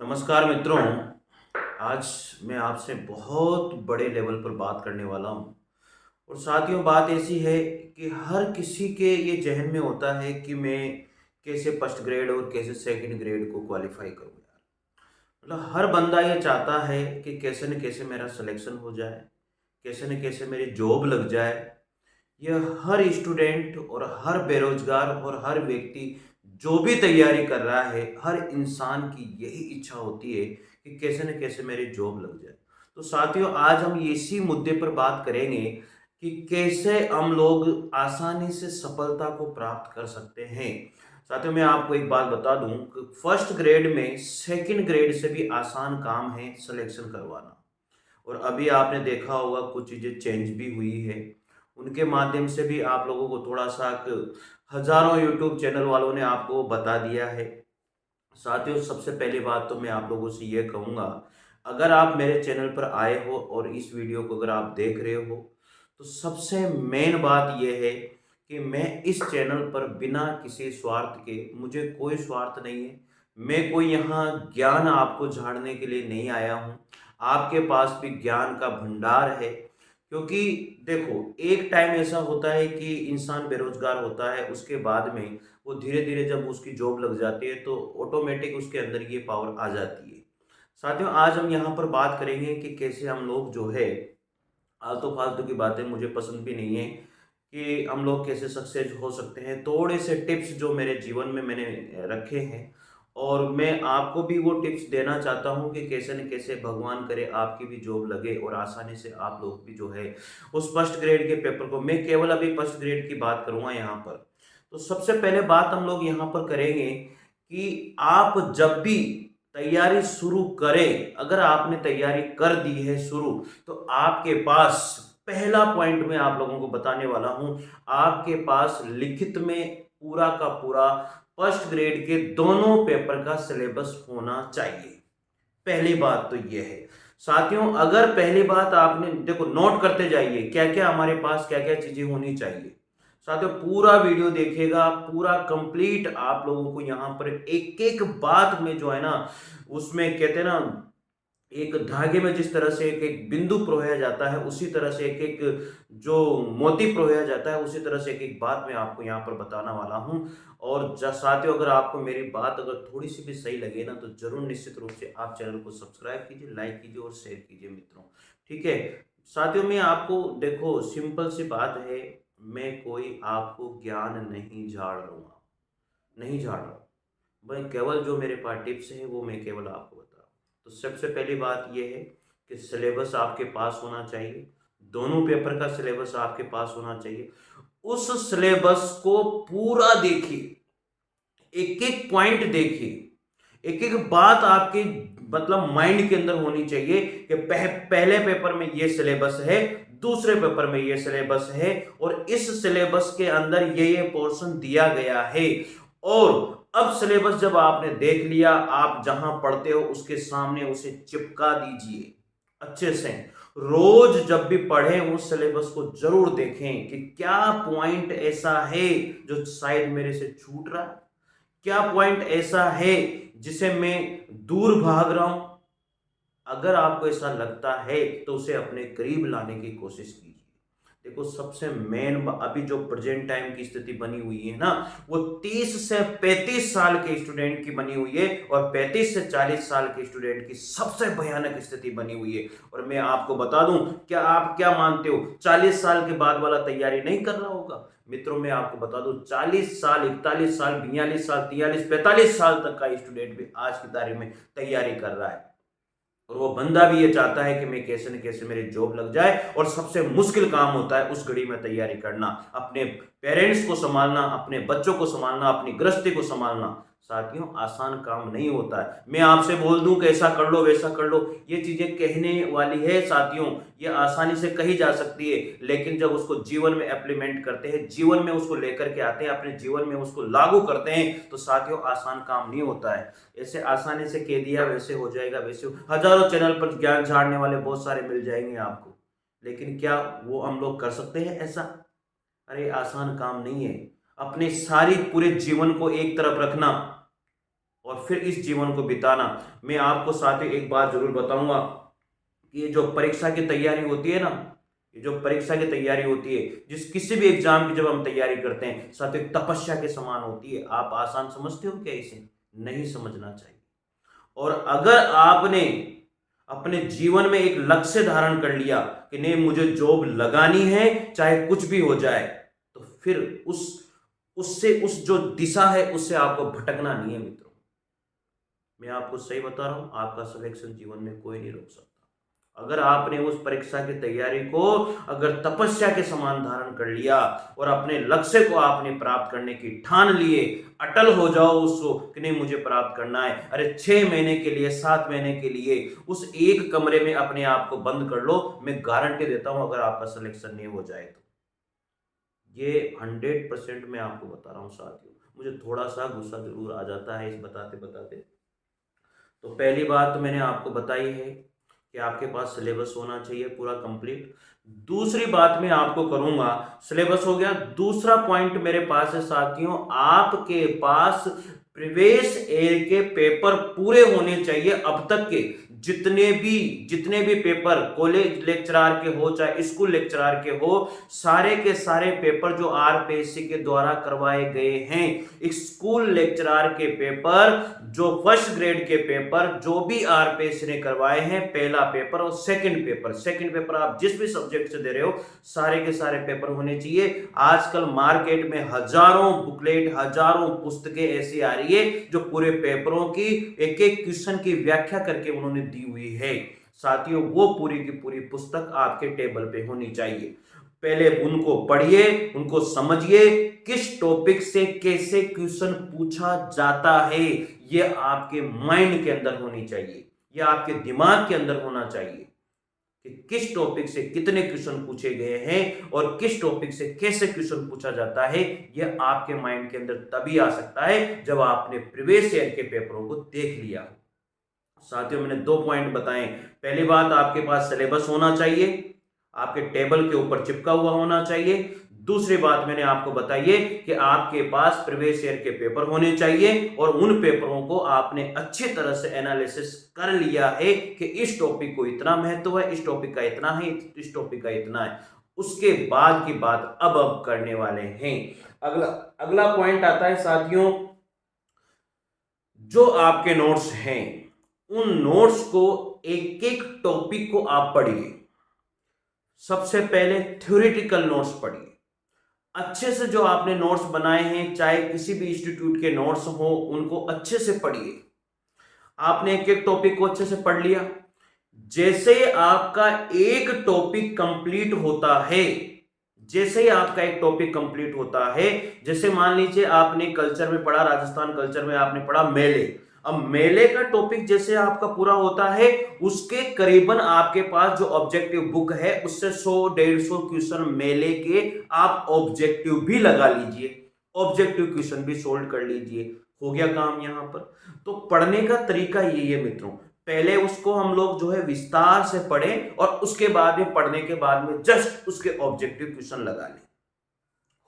नमस्कार मित्रों। आज मैं आपसे बहुत बड़े लेवल पर बात करने वाला हूँ। और साथियों, बात ऐसी है कि हर किसी के ये जहन में होता है कि मैं कैसे फर्स्ट ग्रेड और कैसे सेकंड ग्रेड को क्वालिफाई करूँ यार। मतलब हर बंदा ये चाहता है कि कैसे न कैसे मेरा सिलेक्शन हो जाए, कैसे न कैसे मेरी जॉब लग जाए। यह हर स्टूडेंट और हर बेरोजगार और हर व्यक्ति जो भी तैयारी कर रहा है, हर इंसान की यही इच्छा होती है कि कैसे न कैसे मेरी जॉब लग जाए। तो साथियों, आज हम इसी मुद्दे पर बात करेंगे कि कैसे हम लोग आसानी से सफलता को प्राप्त कर सकते हैं। साथियों, मैं आपको एक बात बता दूं कि फर्स्ट ग्रेड में सेकंड ग्रेड से भी आसान काम है सिलेक्शन करवाना। और अभी आपने देखा होगा कुछ चीज़ें चेंज भी हुई है। उनके माध्यम से भी आप लोगों को थोड़ा-सा हज़ारों यूट्यूब चैनल वालों ने आपको बता दिया है। साथियों, सबसे पहली बात तो मैं आप लोगों से ये कहूँगा, अगर आप मेरे चैनल पर आए हो और इस वीडियो को अगर आप देख रहे हो, तो सबसे मेन बात ये है कि मैं इस चैनल पर बिना किसी स्वार्थ के, मुझे कोई स्वार्थ नहीं है। मैं कोई यहाँ ज्ञान आपको झाड़ने के लिए नहीं आया हूँ। आपके पास भी ज्ञान का भंडार है। क्योंकि देखो, एक टाइम ऐसा होता है कि इंसान बेरोज़गार होता है, उसके बाद में वो धीरे-धीरे जब उसकी जॉब लग जाती है तो ऑटोमेटिक उसके अंदर ये पावर आ जाती है। साथियों, आज हम यहाँ पर बात करेंगे कि कैसे हम लोग जो है, आलतू-फालतू की बातें मुझे पसंद भी नहीं है, कि हम लोग कैसे सक्सेस हो सकते हैं। थोड़े से टिप्स जो मेरे जीवन में मैंने रखे हैं, और मैं आपको भी वो टिप्स देना चाहता हूँ कि कैसे न कैसे भगवान करे आपकी भी जॉब लगे और आसानी से आप लोग भी जो है उस फर्स्ट ग्रेड के पेपर को, मैं केवल अभी फर्स्ट ग्रेड की बात करूँगा यहाँ पर। तो सबसे पहले बात हम लोग यहाँ पर करेंगे कि आप जब भी तैयारी शुरू करें, अगर आपने तैयारी कर दी है शुरू, तो आपके पास पहला पॉइंट मैं आप लोगों को बताने वाला हूं, आपके पास लिखित में पूरा का पूरा फर्स्ट ग्रेड के दोनों पेपर का सिलेबस होना चाहिए। पहली बात तो ये है। साथियों, अगर पहली बात आपने देखो, नोट करते जाइए क्या क्या हमारे पास क्या क्या चीजें होनी चाहिए। साथियों, पूरा वीडियो देखिएगा, पूरा कंप्लीट आप लोगों को यहाँ पर एक एक बात में जो है ना, उसमें कहते हैं ना, एक धागे में जिस तरह से एक एक बिंदु पिरोया जाता है, उसी तरह से एक एक जो मोती पिरोया जाता है, उसी तरह से एक एक बात मैं आपको यहाँ पर बताना वाला हूँ। और साथियों, अगर आपको मेरी बात अगर थोड़ी सी भी सही लगे ना, तो जरूर निश्चित रूप से आप चैनल को सब्सक्राइब कीजिए, लाइक कीजिए और शेयर कीजिए मित्रों। ठीक है। साथियों, मैं आपको देखो, सिंपल सी बात है, मैं कोई आपको ज्ञान नहीं झाड़ रहा, नहीं झाड़ रहा। मैं केवल जो मेरे पास टिप्स हैं वो मैं केवल आपको बता रहा हूँ। तो सबसे पहली बात ये है कि सिलेबस आपके पास होना चाहिए। दोनों पेपर का सिलेबस आपके पास होना चाहिए। उस सिलेबस को पूरा देखिए, एक एक पॉइंट देखिए, एक एक बात आपके मतलब माइंड के अंदर होनी चाहिए कि पहले पेपर में ये सिलेबस है, दूसरे पेपर में ये सिलेबस है, और इस सिलेबस के अंदर ये पोर्शन दिया गया है। और अब सिलेबस जब आपने देख लिया, आप जहां पढ़ते हो उसके सामने उसे चिपका दीजिए अच्छे से। रोज जब भी पढ़ें उस सिलेबस को जरूर देखें कि क्या पॉइंट ऐसा है जो शायद मेरे से छूट रहा है, क्या पॉइंट ऐसा है जिसे मैं दूर भाग रहा हूं। अगर आपको ऐसा लगता है तो उसे अपने करीब लाने की कोशिश कीजिए। देखो, सबसे मेन अभी जो प्रेजेंट टाइम की स्थिति बनी हुई है ना, वो 30 से 35 साल के स्टूडेंट की बनी हुई है, और 35 से 40 साल के स्टूडेंट की सबसे भयानक स्थिति बनी हुई है। और मैं आपको बता दूं, क्या आप क्या मानते हो 40 साल के बाद वाला तैयारी नहीं कर रहा होगा? मित्रों, मैं आपको बता दूं, 40 साल, 41 साल, 42 साल, 43, 45 साल तक का स्टूडेंट भी आज की तारीख में तैयारी कर रहा है। और वो बंदा भी ये चाहता है कि मैं कैसे न कैसे मेरी जॉब लग जाए, और सबसे मुश्किल काम होता है उस घड़ी में तैयारी करना, अपने पेरेंट्स को संभालना, अपने बच्चों को संभालना, अपनी गृहस्थी को संभालना। साथियों, आसान काम नहीं होता है। मैं आपसे बोल दूं कि ऐसा कर लो, वैसा कर लो, ये चीजें कहने वाली है साथियों, ये आसानी से कही जा सकती है, लेकिन जब उसको जीवन में इम्प्लीमेंट करते हैं, जीवन में उसको लेकर के आते हैं, अपने जीवन में उसको लागू करते हैं, तो साथियों आसान काम नहीं होता है। ऐसे आसानी से कह दिया वैसे हो जाएगा, वैसे हजारों चैनल पर ज्ञान झाड़ने वाले बहुत सारे मिल जाएंगे आपको, लेकिन क्या वो हम लोग कर सकते हैं ऐसा? अरे, आसान काम नहीं है। अपने सारी पूरे जीवन को एक तरफ रखना और फिर इस जीवन को बिताना। मैं आपको साथ ही एक बात जरूर बताऊंगा कि ये जो परीक्षा की तैयारी होती है ना, ये जो परीक्षा की तैयारी होती है, जिस किसी भी एग्जाम की जब हम तैयारी करते हैं, साथ एक तपस्या के समान होती है। आप आसान समझते हो क्या इसे? नहीं समझना चाहिए। और अगर आपने अपने जीवन में एक लक्ष्य धारण कर लिया कि नहीं मुझे जॉब लगानी है चाहे कुछ भी हो जाए, तो फिर उससे उस जो दिशा है उससे आपको भटकना नहीं है मित्रों। मैं आपको सही बता रहा हूं, आपका सिलेक्शन जीवन में कोई नहीं रोक सकता। अगर आपने उस परीक्षा की तैयारी को अगर तपस्या के समान धारण कर लिया और अपने लक्ष्य को आपने प्राप्त करने की ठान लिए, अटल हो जाओ उसको कि नहीं मुझे प्राप्त करना है। अरे 6 महीने के लिए, 7 महीने के लिए उस एक कमरे में अपने आप को बंद कर लो। मैं गारंटी देता हूं अगर आपका सिलेक्शन नहीं हो जाए तो, ये 100% मैं आपको बता रहा हूं साथियों। मुझे थोड़ा सा गुस्सा जरूर आ जाता है इस बताते बताते। तो पहली बात तो मैंने आपको बताई है कि आपके पास सिलेबस होना चाहिए पूरा कंप्लीट। दूसरी बात मैं आपको करूंगा, सिलेबस हो गया, दूसरा पॉइंट मेरे पास है साथियों, आपके पास प्रवेश एर के पेपर पूरे होने चाहिए। अब तक के जितने भी पेपर कॉलेज लेक्चरार के हो चाहे स्कूल लेक्चरार के हो, सारे के सारे पेपर जो आरपीएससी के द्वारा करवाए गए हैं, स्कूल लेक्चरार के पेपर, जो फर्स्ट ग्रेड के पेपर जो भी आरपीएससी ने करवाए हैं, पहला पेपर और सेकंड पेपर आप जिस भी सब्जेक्ट से दे रहे हो, सारे के सारे पेपर होने चाहिए। आजकल मार्केट में हजारों बुकलेट, हजारों पुस्तकें ऐसी आ रही है जो पूरे पेपरों की एक एक क्वेश्चन की व्याख्या करके उन्होंने दी हुई है। साथियों वो पूरी की पूरी पुस्तक आपके टेबल पे होनी चाहिए। पहले उनको पढ़िए, उनको समझिए, किस टॉपिक से कैसे क्वेश्चन पूछा जाता है ये आपके माइंड के अंदर होनी चाहिए, ये आपके दिमाग के अंदर होना चाहिए कि किस टॉपिक से कितने क्वेश्चन पूछे गए हैं और किस टॉपिक से कैसे क्वेश्चन पूछा जाता है। यह आपके माइंड के अंदर तभी आ सकता है जब आपने प्रीवियस ईयर के पेपरों को देख लिया। साथियों मैंने 2 पॉइंट बताए। पहली बात, आपके पास सिलेबस होना चाहिए, आपके टेबल के ऊपर चिपका हुआ होना चाहिए। दूसरी बात मैंने आपको बताई है कि आपके पास प्रीवियस ईयर के पेपर होने चाहिए और उन पेपरों को आपने अच्छी तरह से एनालिसिस कर लिया है कि इस टॉपिक को इतना महत्व है, इस टॉपिक का इतना है, इस टॉपिक का इतना है। उसके बाद की बात अब करने वाले हैं। अगला अगला पॉइंट आता है साथियों, जो आपके नोट्स हैं उन नोट्स को, एक एक टॉपिक को आप पढ़िए। सबसे पहले थ्योरेटिकल नोट्स पढ़िए अच्छे से। जो आपने नोट्स बनाए हैं चाहे किसी भी इंस्टीट्यूट के नोट्स हो, उनको अच्छे से पढ़िए। आपने एक एक टॉपिक को अच्छे से पढ़ लिया। जैसे आपका एक टॉपिक कंप्लीट होता है, जैसे ही आपका एक टॉपिक कंप्लीट होता है, जैसे मान लीजिए आपने कल्चर में पढ़ा, राजस्थान कल्चर में आपने पढ़ा मेले। अब मेले का टॉपिक जैसे आपका पूरा होता है, उसके करीबन आपके पास जो ऑब्जेक्टिव बुक है उससे 100-150 क्वेश्चन मेले के आप ऑब्जेक्टिव भी लगा लीजिए, ऑब्जेक्टिव क्वेश्चन भी सोल्व कर लीजिए। हो गया काम यहां पर। तो पढ़ने का तरीका यही है मित्रों, पहले उसको हम लोग जो है विस्तार से पढ़ें और उसके बाद में पढ़ने के बाद में जस्ट उसके ऑब्जेक्टिव क्वेश्चन लगा लें।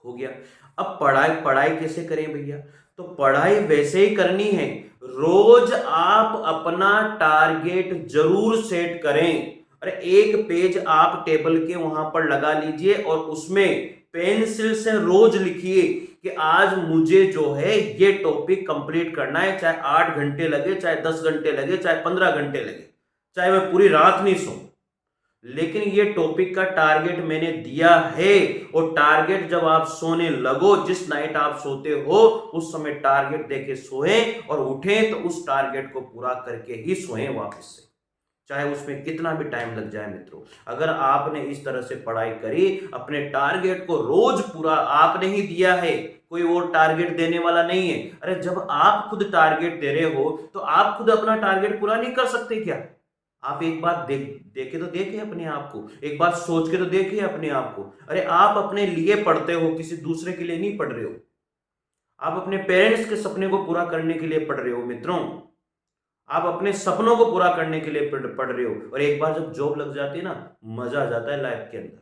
हो गया। अब पढ़ाई पढ़ाई कैसे करें भैया? तो पढ़ाई वैसे ही करनी है, रोज आप अपना टारगेट जरूर सेट करें। अरे एक पेज आप टेबल के वहां पर लगा लीजिए और उसमें पेंसिल से रोज लिखिए कि आज मुझे जो है ये टॉपिक कंप्लीट करना है, चाहे 8 घंटे लगे, चाहे 10 घंटे लगे, चाहे 15 घंटे लगे, चाहे मैं पूरी रात नहीं सो, लेकिन ये टॉपिक का टारगेट मैंने दिया है। और टारगेट जब आप सोने लगो, जिस नाइट आप सोते हो उस समय टारगेट देके सोए और उठे तो उस टारगेट को पूरा करके ही सोए वापस से, चाहे उसमें कितना भी टाइम लग जाए मित्रों। अगर आपने इस तरह से पढ़ाई करी, अपने टारगेट को रोज पूरा आपने ही दिया है, कोई और टारगेट देने वाला नहीं है। अरे जब आप खुद टारगेट दे रहे हो तो आप खुद अपना टारगेट पूरा नहीं कर सकते क्या? आप एक बार देखे तो देखिए अपने आप को, एक बार सोच के तो देखिए अपने आप को। अरे आप अपने लिए पढ़ते हो, किसी दूसरे के लिए नहीं पढ़ रहे हो। आप अपने पेरेंट्स के सपने को पूरा करने के लिए पढ़ रहे हो मित्रों, आप अपने सपनों को पूरा करने के लिए पढ़ रहे हो। और एक बार जब जॉब लग जाती है ना, मजा आ जाता है लाइफ के अंदर,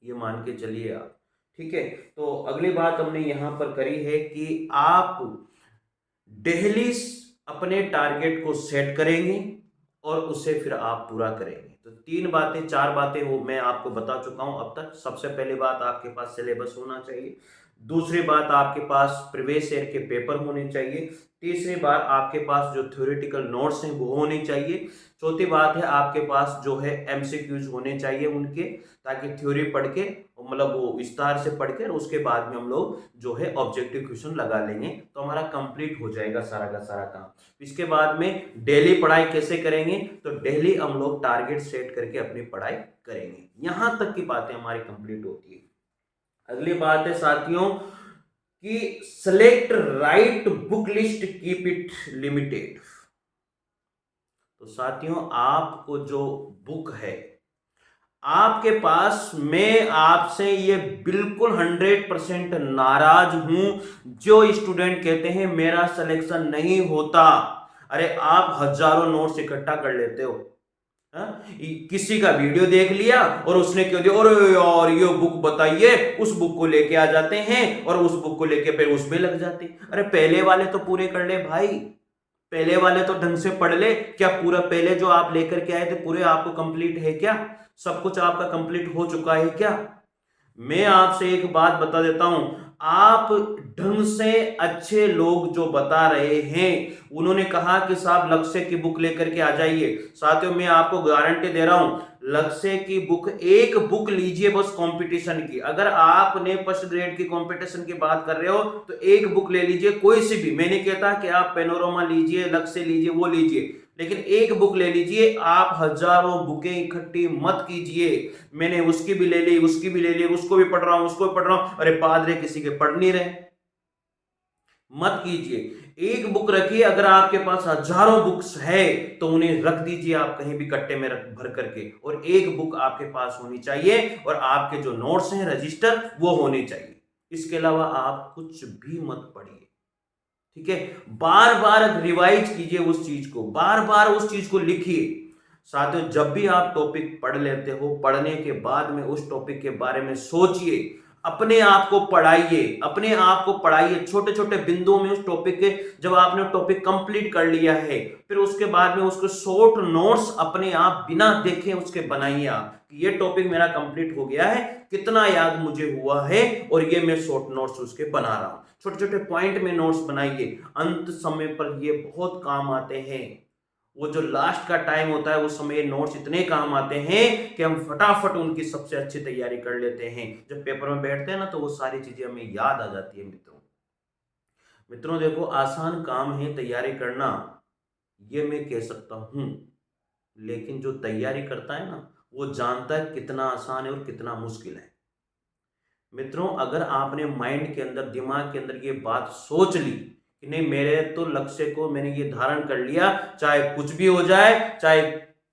ये मान के चलिए आप। ठीक है, तो अगली बात हमने यहां पर करी है कि आप डेली अपने टारगेट को सेट करेंगे और उसे फिर आप पूरा करेंगे। तो 3 बातें 4 बातें हो मैं आपको बता चुका हूं अब तक। सबसे पहली बात, आपके पास सिलेबस होना चाहिए। दूसरी बात, आपके पास प्रीवियस ईयर के पेपर होने चाहिए। तीसरी बात, आपके पास जो थ्योरेटिकल नोट्स हैं वो होने चाहिए। चौथी बात है, आपके पास जो है एमसीक्यूज होने चाहिए उनके, ताकि थ्योरी पढ़ के मतलब वो विस्तार से पढ़ के उसके बाद में हम लोग जो है ऑब्जेक्टिव क्वेश्चन लगा लेंगे, तो हमारा कंप्लीट हो जाएगा सारा का सारा काम। इसके बाद में डेली पढ़ाई कैसे करेंगे, तो डेली हम लोग टारगेट सेट करके अपनी पढ़ाई करेंगे। यहां तक की बातें हमारी कंप्लीट होती है। अगली बात है साथियों कि select right book list, keep it limited. तो साथियों, आपको जो बुक है आपके पास, मैं आपसे ये बिल्कुल 100% नाराज हूं जो स्टूडेंट कहते हैं मेरा सिलेक्शन नहीं होता। अरे आप हजारों नोट्स इकट्ठा कर लेते हो, किसी का वीडियो देख लिया और उसने क्यों दिया, और यार ये बुक बताइए, उस बुक को लेके आ जाते हैं और उस बुक को लेके फिर उसमें लग जाते। अरे पहले वाले तो पूरे कर ले भाई, पहले वाले तो ढंग से पढ़ ले। क्या पूरा पहले जो आप लेकर के आए थे पूरे आपको कंप्लीट है क्या? सब कुछ आपका कंप्लीट हो चुका है क्या? मैं आपसे एक बात बता देता हूं, आप ढंग से अच्छे लोग जो बता रहे हैं उन्होंने कहा कि साहब लक्ष्य की बुक लेकर के आ जाइए। साथियों, मैं आपको गारंटी दे रहा हूं, लक्ष्य की बुक, एक बुक लीजिए बस कंपटीशन की। अगर आपने फर्स्ट ग्रेड की कंपटीशन की बात कर रहे हो तो एक बुक ले लीजिए, कोई सी भी। मैं नहीं कहता कि आप पेनोरमा लीजिए, लक्ष्य लीजिए, वो लीजिए, लेकिन एक बुक ले लीजिए। आप हजारों बुकें इकट्ठी मत कीजिए। मैंने उसकी भी ले ली, उसकी भी ले ली, उसको भी पढ़ रहा हूं, उसको भी पढ़ रहा हूं, अरे पादरे किसी के पढ़ नहीं रहे। मत कीजिए। एक बुक रखिए। अगर आपके पास हजारों बुक्स है तो उन्हें रख दीजिए आप कहीं भी कट्टे में भर करके, और एक बुक आपके पास होनी चाहिए, और आपके जो नोट्स हैं रजिस्टर वो होने चाहिए। इसके अलावा आप कुछ भी मत पढ़िए, ठीक है? बार बार रिवाइज कीजिए उस चीज को, बार बार उस चीज को लिखिए। साथियों, जब भी आप टॉपिक पढ़ लेते हो, पढ़ने के बाद में उस टॉपिक के बारे में सोचिए, अपने आप को पढ़ाइए, अपने आप को पढ़ाइए छोटे छोटे बिंदुओं में उस टॉपिक के। जब आपने टॉपिक कंप्लीट कर लिया है, फिर उसके बाद में उसके शॉर्ट नोट्स अपने आप बिना देखे उसके बनाइए आप, कि ये टॉपिक मेरा कंप्लीट हो गया है, कितना याद मुझे हुआ है, और ये मैं शॉर्ट नोट्स उसके बना रहा हूं। छोटे छोटे पॉइंट में नोट्स बनाइए, अंत समय पर ये बहुत काम आते हैं। वो जो लास्ट का टाइम होता है उस समय नोट्स इतने काम आते हैं कि हम फटाफट उनकी सबसे अच्छी तैयारी कर लेते हैं। जब पेपर में बैठते हैं ना तो वो सारी चीजें हमें याद आ जाती है। मित्रों मित्रों देखो, आसान काम है तैयारी करना, ये मैं कह सकता हूं, लेकिन जो तैयारी करता है ना वो जानता है कितना आसान है और कितना मुश्किल है। मित्रों, अगर आपने माइंड के अंदर, दिमाग के अंदर ये बात सोच ली कि नहीं, मेरे तो लक्ष्य को मैंने ये धारण कर लिया, चाहे कुछ भी हो जाए, चाहे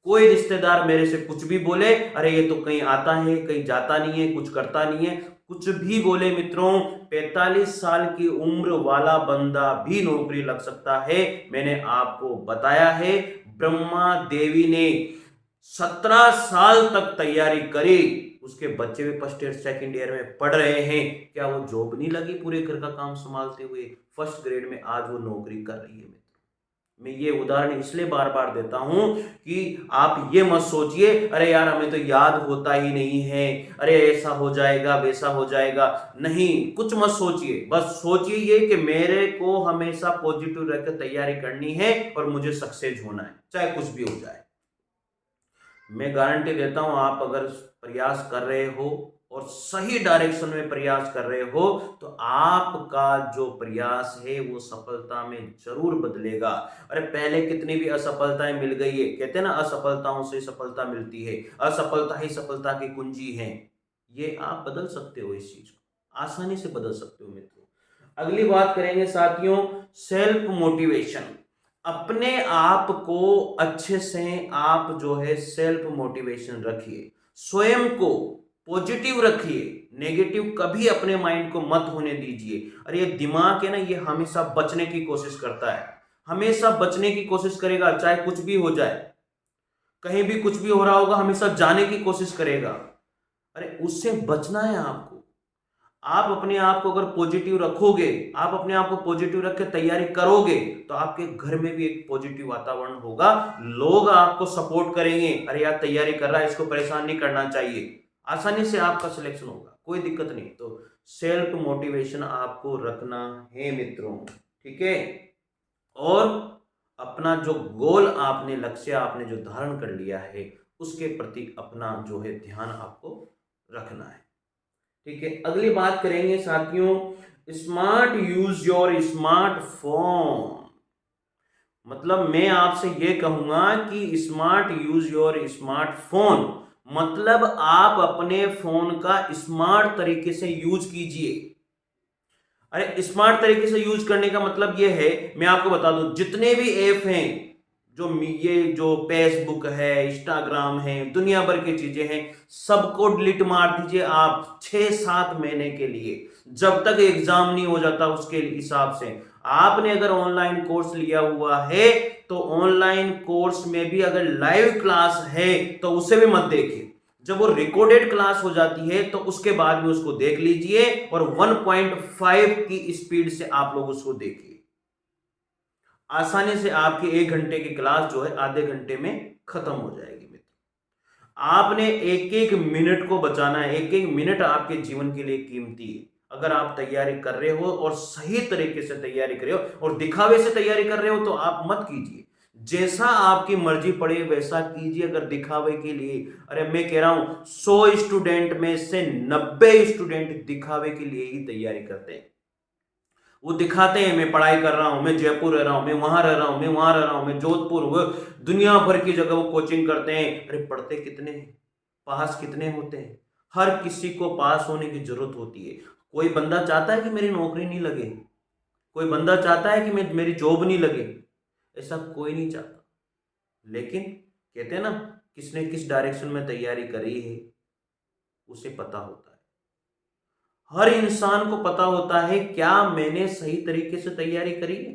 कोई रिश्तेदार मेरे से कुछ भी बोले, अरे ये तो कहीं आता है कहीं जाता नहीं है, कुछ करता नहीं है, कुछ भी बोले मित्रों, 45 साल की उम्र वाला बंदा भी नौकरी लग सकता है। मैंने आपको बताया है, ब्रह्मा देवी ने 17 साल तक तैयारी करी, उसके बच्चे भी फर्स्ट ईयर सेकंड ईयर में पढ़ रहे हैं। क्या वो जॉब नहीं लगी पूरे घर का काम संभालते हुए? फर्स्ट ग्रेड में आज वो नौकरी कर रही है। मित्र, मैं ये उदाहरण इसलिए बार बार देता हूं कि आप ये मत सोचिए अरे यार हमें तो याद होता ही नहीं है, अरे ऐसा हो जाएगा वैसा हो जाएगा। नहीं, कुछ मत सोचिए, बस सोचिए ये कि मेरे को हमेशा पॉजिटिव रहकर तैयारी करनी है और मुझे सक्सेस होना है, चाहे कुछ भी हो जाए। मैं गारंटी देता हूं, आप अगर प्रयास कर रहे हो और सही डायरेक्शन में प्रयास कर रहे हो तो आपका जो प्रयास है वो सफलता में जरूर बदलेगा। अरे पहले कितनी भी असफलताएं मिल गई है, कहते हैं ना असफलताओं से सफलता मिलती है, असफलता ही सफलता की कुंजी है। ये आप बदल सकते हो, इस चीज को आसानी से बदल सकते हो। मित्रों, अगली बात करेंगे साथियों, सेल्फ मोटिवेशन। अपने आप को अच्छे से आप जो है सेल्फ मोटिवेशन रखिए, स्वयं को पॉजिटिव रखिए, नेगेटिव कभी अपने माइंड को मत होने दीजिए। अरे ये दिमाग है ना, ये हमेशा बचने की कोशिश करता है, हमेशा बचने की कोशिश करेगा, चाहे कुछ भी हो जाए, कहीं भी कुछ भी हो रहा होगा हमेशा जाने की कोशिश करेगा। अरे उससे बचना है आपको। आप अपने आप को अगर पॉजिटिव रखोगे, आप अपने आप को पॉजिटिव रख के तैयारी करोगे, तो आपके घर में भी एक पॉजिटिव वातावरण होगा। लोग आपको सपोर्ट करेंगे, अरे यार तैयारी कर रहा है, इसको परेशान नहीं करना चाहिए, आसानी से आपका सिलेक्शन होगा, कोई दिक्कत नहीं। तो सेल्फ मोटिवेशन आपको रखना है मित्रों, ठीक है। और अपना जो गोल आपने, लक्ष्य आपने जो धारण कर लिया है, उसके प्रति अपना जो है ध्यान आपको रखना है, ठीक है। अगली बात करेंगे साथियों, स्मार्ट यूज योर स्मार्टफोन। मतलब मैं आपसे ये कहूंगा कि स्मार्ट यूज योर स्मार्टफोन, मतलब आप अपने फोन का स्मार्ट तरीके से यूज कीजिए। अरे स्मार्ट तरीके से यूज करने का मतलब ये है, मैं आपको बता दूं, जितने भी ऐप हैं, ये जो फेसबुक है, इंस्टाग्राम है, दुनिया भर की चीजें हैं, सबको डिलीट मार दीजिए आप 6-7 महीने के लिए, जब तक एग्जाम नहीं हो जाता उसके हिसाब से। आपने अगर ऑनलाइन कोर्स लिया हुआ है, तो ऑनलाइन कोर्स में भी अगर लाइव क्लास है तो उसे भी मत देखिए। जब वो रिकॉर्डेड क्लास हो जाती है तो उसके बाद में उसको देख लीजिए, और 1.5 की स्पीड से आप लोग उसको देखिए। आसानी से आपकी 1 घंटे की क्लास जो है आधे घंटे में खत्म हो जाएगी मित्र। आपने एक एक मिनट को बचाना है, एक एक मिनट आपके जीवन के लिए कीमती है। अगर आप तैयारी कर रहे हो और सही तरीके से तैयारी कर रहे हो और दिखावे से तैयारी कर रहे हो, तो आप मत कीजिए। जैसा आपकी मर्जी पड़े वैसा कीजिए। अगर दिखावे के लिए, अरे मैं कह रहा हूं 100 स्टूडेंट में से 90 स्टूडेंट दिखावे के लिए ही तैयारी करते हैं। वो दिखाते हैं मैं पढ़ाई कर रहा हूं, मैं जयपुर रह रहा हूं, मैं वहां रह रहा हूं, मैं वहां रह रहा हूं, मैं जोधपुर, वो दुनिया भर की जगह वो कोचिंग करते हैं। अरे पढ़ते कितने हैं, पास कितने होते हैं? हर किसी को पास होने की जरूरत होती है। कोई बंदा चाहता है कि मेरी नौकरी नहीं लगे, कोई बंदा चाहता है कि मेरी जॉब नहीं लगे, ऐसा कोई नहीं चाहता। लेकिन कहते हैं ना, किसने किस डायरेक्शन में तैयारी करी है उसे पता होता है। हर इंसान को पता होता है क्या मैंने सही तरीके से तैयारी करी है।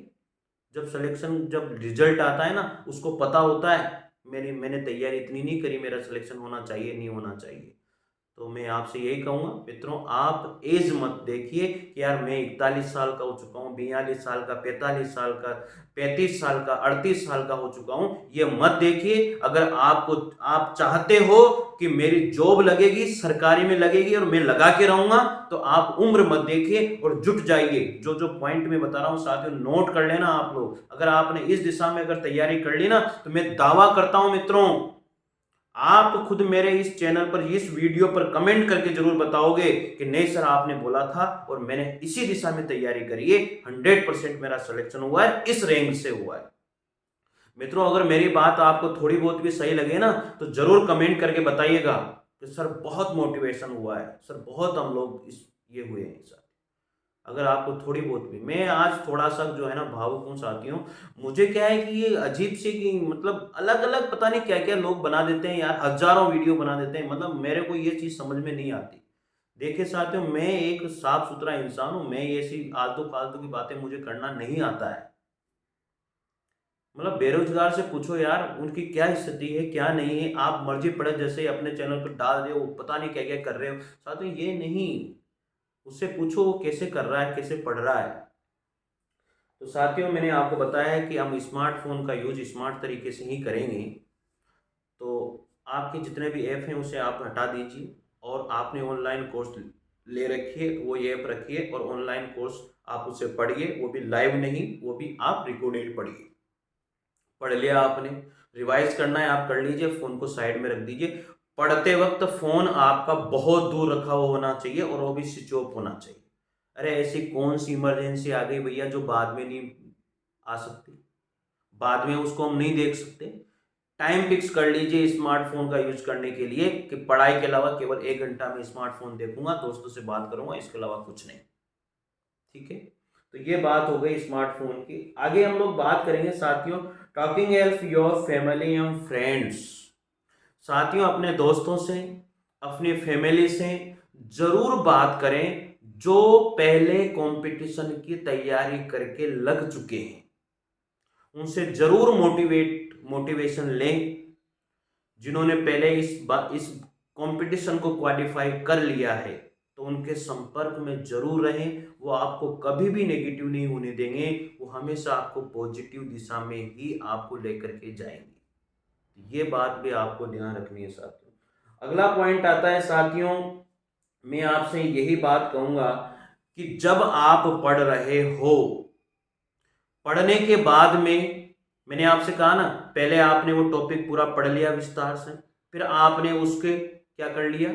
जब रिजल्ट आता है ना, उसको पता होता है मैंने तैयारी इतनी नहीं करी, मेरा सिलेक्शन होना चाहिए नहीं होना चाहिए। तो मैं आपसे यही कहूंगा मित्रों, आप एज मत देखिए कि यार मैं 41 साल का हो चुका हूँ, 42 साल का, 45 साल का, 35 साल का, 38 साल का हो चुका हूँ, ये मत देखिए। अगर आप चाहते हो कि मेरी जॉब लगेगी, सरकारी में लगेगी और मैं लगा के रहूंगा, तो आप उम्र मत देखिए और जुट जाइए। जो जो पॉइंट मैं बता रहा हूँ साथियों, नोट कर लेना आप लोग। अगर आपने इस दिशा में अगर तैयारी कर ली ना, तो मैं दावा करता हूं मित्रों, आप खुद मेरे इस चैनल पर, इस वीडियो पर कमेंट करके जरूर बताओगे कि नहीं सर आपने बोला था और मैंने इसी दिशा में तैयारी करी है, 100% मेरा सिलेक्शन हुआ है, इस रैंक से हुआ है। मित्रों अगर मेरी बात आपको थोड़ी बहुत भी सही लगे ना, तो जरूर कमेंट करके बताइएगा कि सर बहुत मोटिवेशन हुआ है, सर बहुत हम लोग इस ये हुए हैं सर। अगर आपको थोड़ी बहुत भी, मैं आज थोड़ा सा जो है ना भावुक हूँ साथियों। मुझे क्या है कि ये अजीब सी कि मतलब अलग अलग पता नहीं क्या क्या लोग बना देते हैं यार, हजारों वीडियो बना देते हैं, मतलब मेरे को ये चीज समझ में नहीं आती। देखिए साथियों, मैं एक साफ सुथरा इंसान हूँ, मैं ऐसी आलतू फालतू की बातें मुझे करना नहीं आता है। मतलब बेरोजगार से पूछो यार उनकी क्या स्थिति है क्या नहीं है, आप मर्जी पड़े जैसे ही अपने चैनल पर डाल रहे हो, पता नहीं क्या क्या कर रहे हो साथियों, ये नहीं। उससे पूछो वो कैसे कर रहा है, कैसे पढ़ रहा है। तो साथियों मैंने आपको बताया है कि हम स्मार्टफोन का यूज स्मार्ट तरीके से ही करेंगे। तो आपके जितने भी ऐप हैं उसे आप हटा दीजिए, और आपने ऑनलाइन कोर्स ले रखिए, वो ऐप रखिए और ऑनलाइन कोर्स आप उसे पढ़िए, वो भी लाइव नहीं, वो भी आप रिकॉर्डेड पढ़िए। पढ़ लिया आपने, रिवाइज करना है आप कर लीजिए, फ़ोन को साइड में रख दीजिए। पढ़ते वक्त फ़ोन आपका बहुत दूर रखा हुआ होना चाहिए और वो भी स्विच ऑफ होना चाहिए। अरे ऐसी कौन सी इमरजेंसी आ गई भैया जो बाद में नहीं आ सकती, बाद में उसको हम नहीं देख सकते। टाइम फिक्स कर लीजिए स्मार्टफोन का यूज करने के लिए कि पढ़ाई के अलावा केवल 1 घंटा में स्मार्टफोन देखूंगा, दोस्तों से बात करूंगा, इसके अलावा कुछ नहीं। ठीक है, तो ये बात हो गई स्मार्टफोन की। आगे हम लोग बात करेंगे साथियों, talking help your family and friends. साथियों अपने दोस्तों से, अपनी फैमिली से जरूर बात करें जो पहले कंपटीशन की तैयारी करके लग चुके हैं। उनसे जरूर मोटिवेशन लें। जिन्होंने पहले इस कंपटीशन को क्वालिफाई कर लिया है, तो उनके संपर्क में जरूर रहें। वो आपको कभी भी नेगेटिव नहीं होने देंगे, वो हमेशा आपको पॉजिटिव दिशा में ही आपको लेकर के जाएंगे। ये बात भी आपको ध्यान रखनी है साथियों। अगला पॉइंट आता है साथियों, मैं आपसे यही बात कहूंगा कि जब आप पढ़ रहे हो, पढ़ने के बाद में मैंने आपसे कहा ना, पहले आपने वो टॉपिक पूरा पढ़ लिया विस्तार से, फिर आपने उसके क्या कर लिया,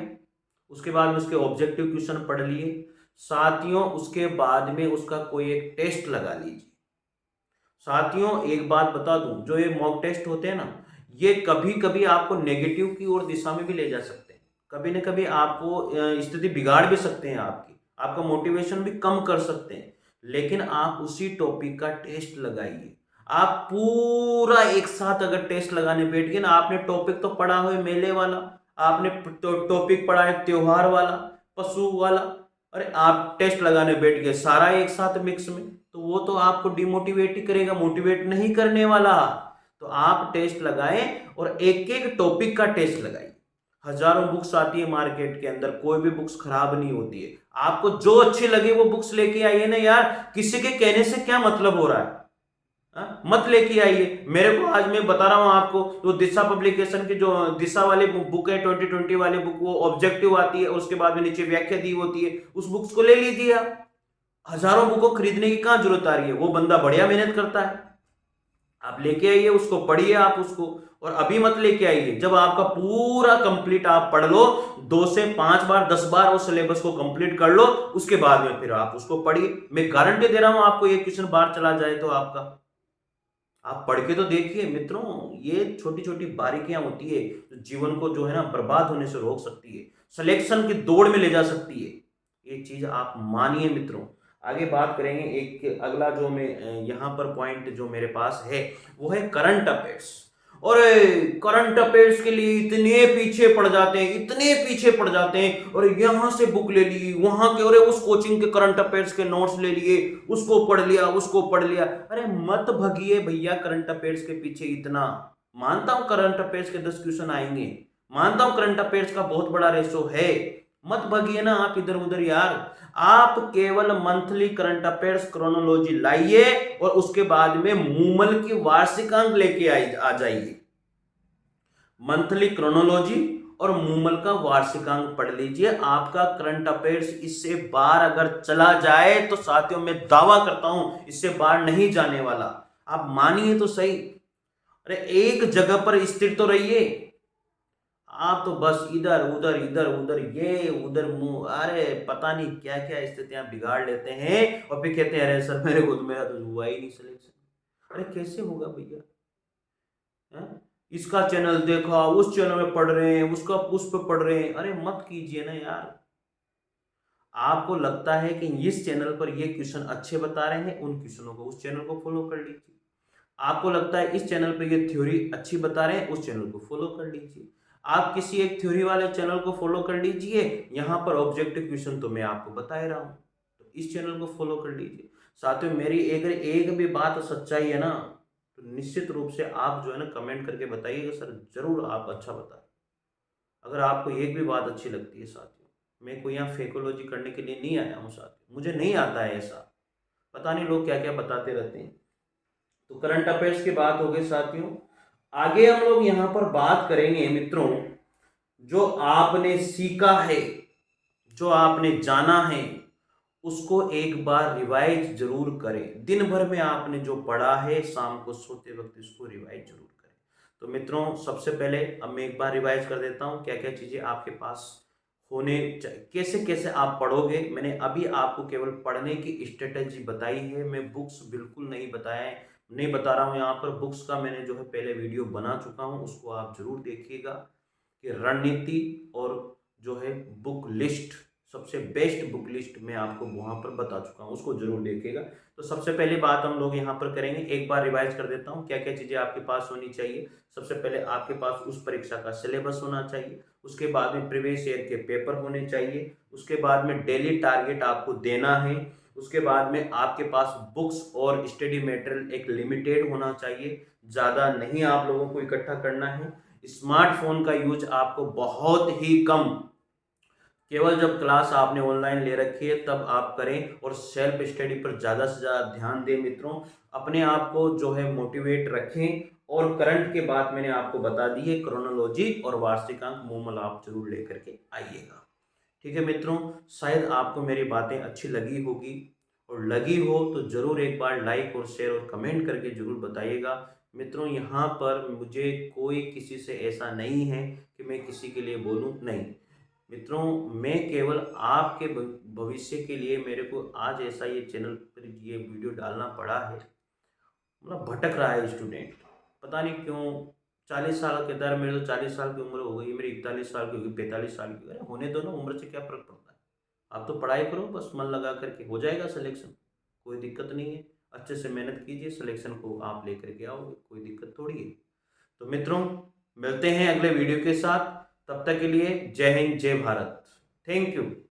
उसके बाद में उसके ऑब्जेक्टिव क्वेश्चन पढ़ लिए साथियों। उसके बाद में उसका कोई एक टेस्ट लगा लीजिए साथियों। एक बात बता दूं, जो ये मॉक टेस्ट होते हैं ना, ये कभी कभी आपको नेगेटिव की ओर दिशा में भी ले जा सकते हैं। कभी ना कभी आपको स्थिति बिगाड़ भी सकते हैं, आपकी आपका मोटिवेशन भी कम कर सकते हैं। लेकिन आप उसी टॉपिक का टेस्ट लगाइए। आप पूरा एक साथ अगर टेस्ट लगाने बैठ गए ना, आपने टॉपिक तो पढ़ा हुआ है मेले वाला, आपने टॉपिक पढ़ा है त्योहार वाला, पशु वाला, अरे आप टेस्ट लगाने बैठ गए सारा एक साथ मिक्स में, तो वो तो आपको डिमोटिवेट ही करेगा, मोटिवेट नहीं करने वाला। तो आप टेस्ट लगाएं और एक एक टॉपिक का टेस्ट लगाइए। हजारों बुक्स आती है मार्केट के अंदर, कोई भी बुक्स खराब नहीं होती है। आपको जो अच्छी लगे वो बुक्स लेके आइए ना यार, किसी के कहने से क्या मतलब हो रहा है। मत लेके आइए। मेरे को आज मैं बता रहा हूं आपको, तो दिशा पब्लिकेशन की जो दिशा वाली बुक है 2020 वाली बुक, वो ऑब्जेक्टिव आती है और उसके बाद में नीचे व्याख्या दी होती है, उस बुक्स को ले लीजिए आप। हजारों बुक को खरीदने की कहां जरूरत आ रही है, वो बंदा बढ़िया मेहनत करता है। आप लेके आइए उसको, पढ़िए आप उसको। और अभी मत लेके आइए, जब आपका पूरा कंप्लीट आप पढ़ लो, 2 से 5 बार 10 बार उस सिलेबस को कंप्लीट कर लो, उसके बाद में फिर आप उसको पढ़िए। मैं गारंटी दे रहा हूं आपको, ये क्वेश्चन बाहर चला जाए तो आपका, आप पढ़ के तो देखिए मित्रों। ये छोटी छोटी बारीकियां होती है जो जीवन को जो है ना बर्बाद होने से रोक सकती है, सिलेक्शन की दौड़ में ले जा सकती है। ये चीज आप मानिए मित्रों। आगे बात करेंगे, एक अगला जो मैं यहाँ पर पॉइंट जो मेरे पास है वो है करंट अफेयर्स। और करंट अफेयर्स के लिए इतने पीछे पड़ जाते हैं, इतने पीछे पड़ जाते हैं, और यहां से बुक ले ली, वहां के, अरे उस कोचिंग के करंट अफेयर्स के नोट्स ले लिए, उसको पढ़ लिया, उसको पढ़ लिया। अरे मत भगिए भैया करंट अफेयर्स के पीछे इतना। मानता हूं करंट अफेयर्स के 10 क्वेश्चन आएंगे, मानता हूं करंट अफेयर्स का बहुत बड़ा रेशो है, मत भगिए ना आप इधर उधर यार। आप केवल मंथली करंट अफेयर्स क्रोनोलॉजी लाइए और उसके बाद में मूमल की वार्षिकांक लेके आ जाइए। मंथली क्रोनोलॉजी और मूमल का वार्षिकांक पढ़ लीजिए। आपका करंट अफेयर्स इससे बाहर अगर चला जाए तो साथियों मैं दावा करता हूं इससे बाहर नहीं जाने वाला। आप मानिए तो सही। अरे एक जगह पर स्थिर तो रहिए। आप तो बस इधर उधर इधर उधर, ये उधर मुंह, अरे पता नहीं क्या क्या स्थितियां बिगाड़ लेते हैं और फिर कहते हैं अरे सर मेरे को तो, मेरा तो हुआ ही नहीं सिलेक्शन। अरे कैसे होगा भैया? इसका चैनल देखा, उस चैनल में पढ़ रहे हैं, उसका उस पर पढ़ रहे हैं। अरे मत कीजिए ना यार। आपको लगता है कि इस चैनल पर ये क्वेश्चन अच्छे बता रहे हैं, उन क्वेश्चनों को, उस चैनल को फॉलो कर लीजिए। आपको लगता है इस चैनल पर ये थ्योरी अच्छी बता रहे हैं, उस चैनल को फॉलो कर लीजिए। आप किसी एक थ्योरी वाले चैनल को फॉलो कर लीजिए, यहां पर ऑब्जेक्टिव क्वेश्चन तो मैं आपको बता ही रहा हूं, तो इस चैनल को फॉलो कर लीजिए। साथियों मेरी एक भी बात सच्चाई है ना, तो निश्चित रूप से आप जो है ना कमेंट करके बताइएगा, सर जरूर आप अच्छा बताएं। अगर आपको एक भी बात अच्छी लगती है साथियों, मैं कोई यहाँ फेकोलॉजी करने के लिए नहीं आया हूँ साथियों, मुझे नहीं आता है ऐसा। पता नहीं लोग क्या क्या बताते रहते हैं। तो करंट अफेयर्स की बात हो गई साथियों। आगे हम लोग यहाँ पर बात करेंगे मित्रों, जो आपने सीखा है, जो आपने जाना है, उसको एक बार रिवाइज जरूर करें। दिन भर में आपने जो पढ़ा है, शाम को सोते वक्त इसको रिवाइज जरूर करें। तो मित्रों सबसे पहले अब मैं एक बार रिवाइज कर देता हूँ क्या क्या चीजें आपके पास होने चाहिए, कैसे कैसे आप पढ़ोगे। मैंने अभी आपको केवल पढ़ने की स्ट्रेटेजी बताई है, मैं बुक्स बिल्कुल नहीं बता रहा हूँ यहाँ पर। बुक्स का मैंने जो है पहले वीडियो बना चुका हूँ, उसको आप जरूर देखिएगा कि रणनीति और जो है बुक लिस्ट, सबसे बेस्ट बुक लिस्ट मैं आपको वहां पर बता चुका हूं, उसको जरूर देखिएगा। तो सबसे पहली बात हम लोग यहाँ पर करेंगे, एक बार रिवाइज कर देता हूँ क्या क्या चीजें आपके पास होनी चाहिए। सबसे पहले आपके पास उस परीक्षा का सिलेबस होना चाहिए, उसके बाद में प्रीवियस ईयर के पेपर होने चाहिए, उसके बाद में डेली टारगेट आपको देना है, उसके बाद में आपके पास बुक्स और स्टडी मटेरियल एक लिमिटेड होना चाहिए, ज़्यादा नहीं आप लोगों को इकट्ठा करना है। स्मार्टफोन का यूज आपको बहुत ही कम, केवल जब क्लास आपने ऑनलाइन ले रखी है तब आप करें, और सेल्फ स्टडी पर ज़्यादा से ज़्यादा ध्यान दें मित्रों। अपने आप को जो है मोटिवेट रखें, और करंट के बाद मैंने आपको बता दी है क्रोनोलॉजी और वार्षिकांक मूल आप जरूर लेकर के आइएगा। ठीक है मित्रों, शायद आपको मेरी बातें अच्छी लगी होगी, और लगी हो तो ज़रूर एक बार लाइक और शेयर और कमेंट करके ज़रूर बताइएगा। मित्रों, यहाँ पर मुझे कोई किसी से ऐसा नहीं है कि मैं किसी के लिए बोलूँ, नहीं मित्रों, मैं केवल आपके भविष्य के लिए मेरे को आज ऐसा ये चैनल पर ये वीडियो डालना पड़ा है। मतलब भटक रहा है स्टूडेंट, पता नहीं क्यों। 40 साल के दर, मेरे तो 40 साल की उम्र हो गई, मेरी 41 साल की होगी, 45 साल की, अरे होने दो ना, उम्र से क्या फर्क पड़ता है। आप तो पढ़ाई करो बस, मन लगा करके हो जाएगा सिलेक्शन, कोई दिक्कत नहीं है। अच्छे से मेहनत कीजिए, सिलेक्शन को आप लेकर के आओगे, कोई दिक्कत थोड़ी है। तो मित्रों, मिलते हैं अगले वीडियो के साथ, तब तक के लिए जय हिंद जय भारत। Thank you.